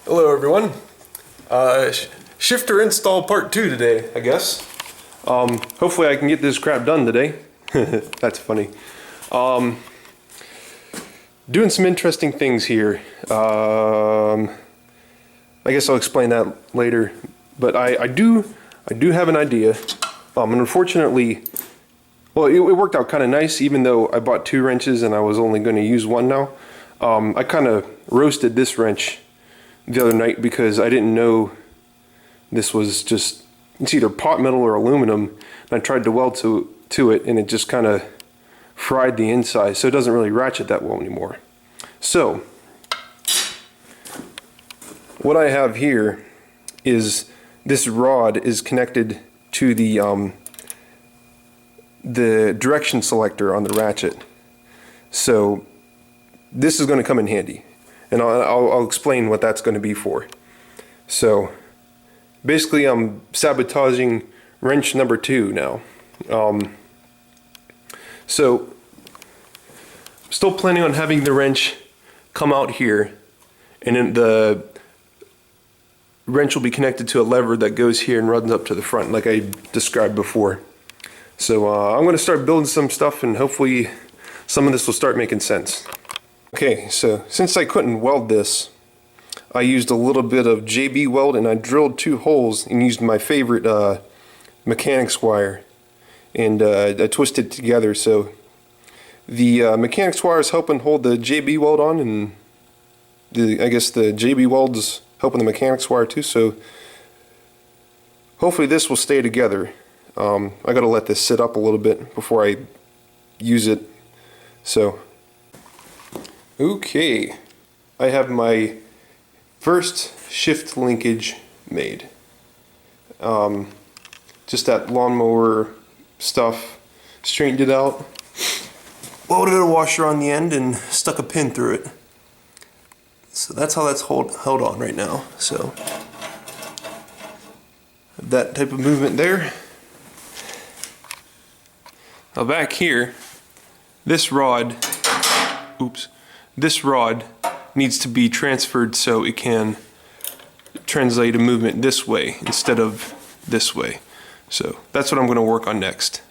Hello everyone. Shifter install part 2 today, I guess. Hopefully I can get this crap done today. That's funny. Doing some interesting things here. I guess I'll explain that later. But I do have an idea. And unfortunately, well, it worked out kind of nice, even though I bought 2 wrenches and I was only going to use one now. I kind of roasted this wrench the other night because I didn't know this was just, it's either pot metal or aluminum, and I tried to weld to it and it just kind of fried the inside, so it doesn't really ratchet that well anymore. So what I have here is this rod is connected to the direction selector on the ratchet. So this is going to come in handy, and I'll explain what that's going to be for. So basically I'm sabotaging wrench number 2 now. So I'm still planning on having the wrench come out here, and then the wrench will be connected to a lever that goes here and runs up to the front like I described before. So I'm going to start building some stuff, and hopefully some of this will start making sense. Okay, so since I couldn't weld this, I used a little bit of JB weld, and I drilled 2 holes and used my favorite mechanics wire, and I twisted it together. So the mechanics wire is helping hold the JB weld on, and I guess the JB weld is helping the mechanics wire too. So hopefully this will stay together. I gotta let this sit up a little bit before I use it. So okay, I have my first shift linkage made. Just that lawnmower stuff, straightened it out, welded a washer on the end, and stuck a pin through it. So that's how that's held on right now. So that type of movement there. Now back here, this rod needs to be transferred so it can translate a movement this way instead of this way. So that's what I'm going to work on next.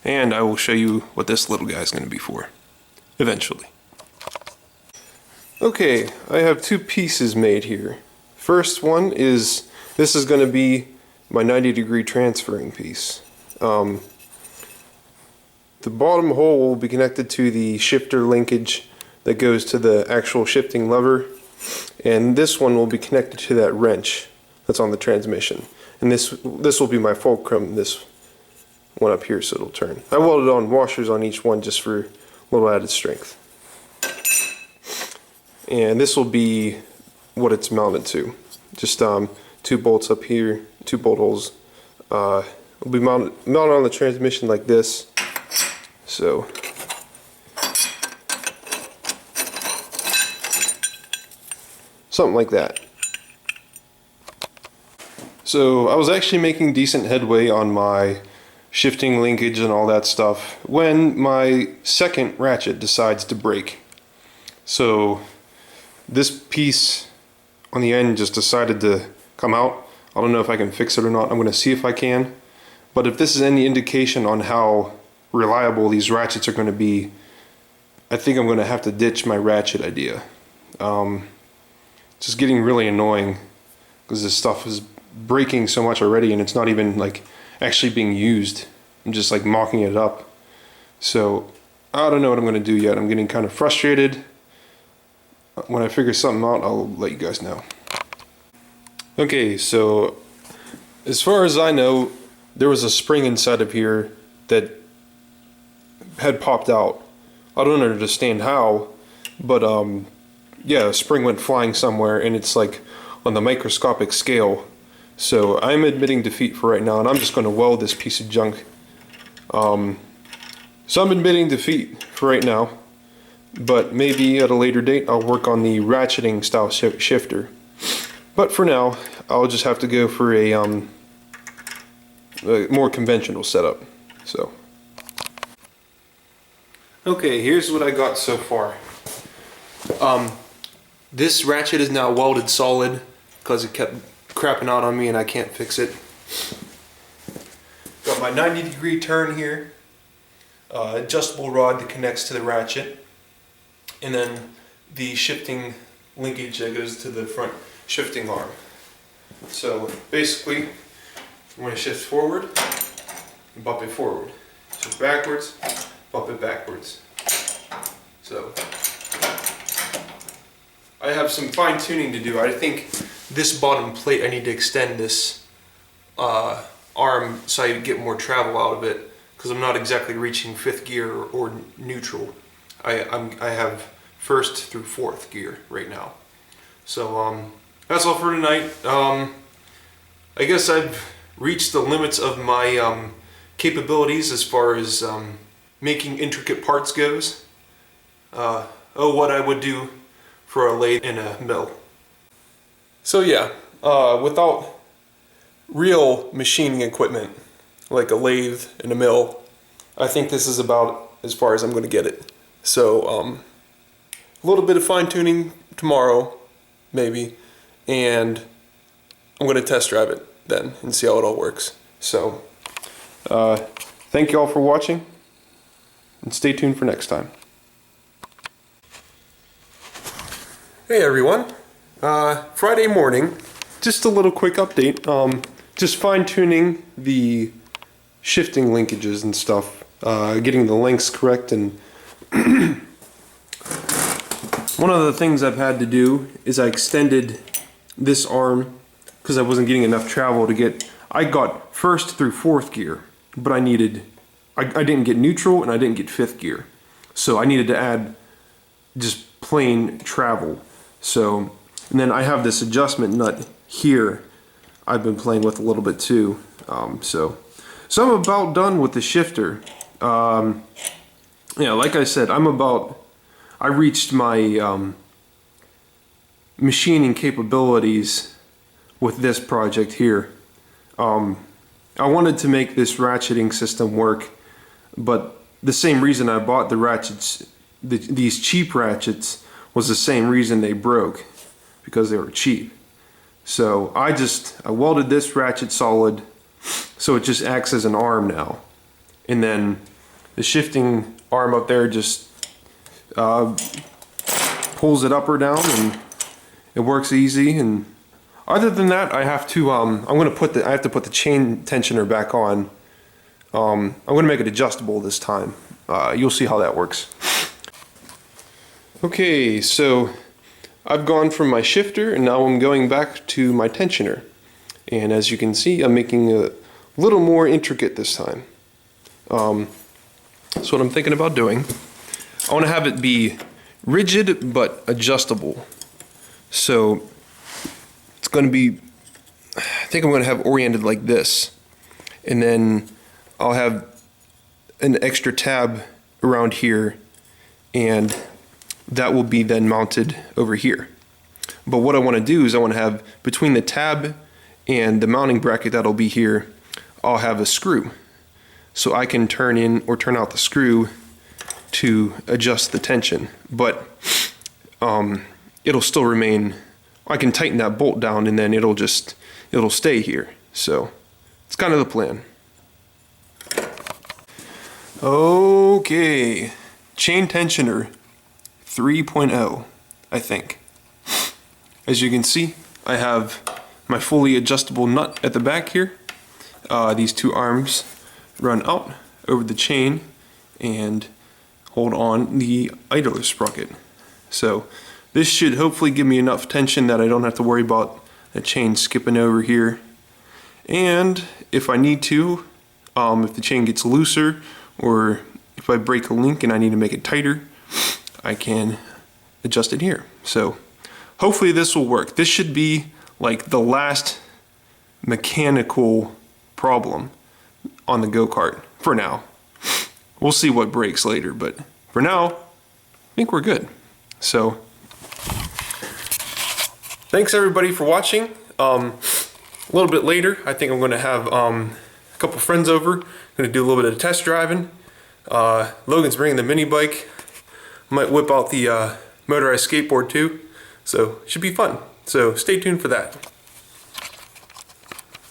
And I will show you what this little guy is going to be for eventually. Okay, I have 2 pieces made here. First one is, this is going to be my 90-degree transferring piece. The bottom hole will be connected to the shifter linkage that goes to the actual shifting lever, and this one will be connected to that wrench that's on the transmission. And this will be my fulcrum, this one up here, so it'll turn. I welded on washers on each one just for a little added strength. And this will be what it's mounted to. Just 2 bolts up here, 2 bolt holes. It'll be mounted on the transmission like this. So something like that. So I was actually making decent headway on my shifting linkage and all that stuff when my second ratchet decides to break. So this piece on the end just decided to come out. I don't know if I can fix it or not. I'm going to see if I can. But if this is any indication on how reliable these ratchets are going to be, I think I'm going to have to ditch my ratchet idea. Just getting really annoying because this stuff is breaking so much already, and it's not even like actually being used. I'm just like mocking it up. So I don't know what I'm going to do yet. I'm getting kind of frustrated. When I figure something out, I'll let you guys know. Okay, so as far as I know, there was a spring inside of here that had popped out. I don't understand how, but yeah, a spring went flying somewhere, and it's like on the microscopic scale. So I'm admitting defeat for right now, and I'm just going to weld this piece of junk. So I'm admitting defeat for right now, but maybe at a later date I'll work on the ratcheting style shifter. But for now, I'll just have to go for a more conventional setup. So okay, here's what I got so far. This ratchet is now welded solid because it kept crapping out on me and I can't fix it. Got my 90-degree turn here, adjustable rod that connects to the ratchet, and then the shifting linkage that goes to the front shifting arm. So basically, I'm going to shift forward and bump it forward. Shift backwards, bump it backwards. So I have some fine tuning to do. I think this bottom plate, I need to extend this arm so I get more travel out of it, because I'm not exactly reaching 5th gear or neutral. I have 1st through 4th gear right now. So that's all for tonight. I guess I've reached the limits of my capabilities as far as making intricate parts goes. What I would do for a lathe in a mill. So yeah, without real machining equipment like a lathe and a mill, I think this is about as far as I'm going to get it. So a little bit of fine tuning tomorrow maybe, and I'm going to test drive it then and see how it all works. So thank you all for watching, and stay tuned for next time. Hey everyone, Friday morning, just a little quick update. Just fine-tuning the shifting linkages and stuff, getting the lengths correct, and one of the things I've had to do is I extended this arm because I wasn't getting enough travel to get. I got 1st through 4th gear, but I didn't get neutral and I didn't get 5th gear, so I needed to add just plain travel. So, and then I have this adjustment nut here I've been playing with a little bit too. So I'm about done with the shifter. Yeah, like I said, I reached my machining capabilities with this project here. I wanted to make this ratcheting system work, but the same reason I bought the ratchets, these cheap ratchets, was the same reason they broke, because they were cheap. So I welded this ratchet solid, so it just acts as an arm now. And then the shifting arm up there just pulls it up or down, and it works easy. And other than that, I have to I have to put the chain tensioner back on. I'm going to make it adjustable this time. You'll see how that works. Okay, so I've gone from my shifter and now I'm going back to my tensioner. And as you can see, I'm making a little more intricate this time. So what I'm thinking about doing, I want to have it be rigid but adjustable. So it's going to be, I think I'm going to have oriented like this. And then I'll have an extra tab around here, and that will be then mounted over here. But what I want to do is I want to have between the tab and the mounting bracket that'll be here, I'll have a screw. So I can turn in or turn out the screw to adjust the tension. But it'll still remain, I can tighten that bolt down and then it'll stay here. So it's kind of the plan. Okay, chain tensioner 3.0, I think. As you can see, I have my fully adjustable nut at the back here. These two arms run out over the chain and hold on the idler sprocket. So this should hopefully give me enough tension that I don't have to worry about the chain skipping over here. And if I need to, if the chain gets looser, or if I break a link and I need to make it tighter, I can adjust it here. So hopefully this will work. This should be like the last mechanical problem on the go-kart for now. We'll see what breaks later, but for now, I think we're good. So thanks everybody for watching. A little bit later, I think I'm going to have a couple friends over. I'm going to do a little bit of test driving. Logan's bringing the mini bike. Might whip out the motorized skateboard too. So it should be fun. So stay tuned for that.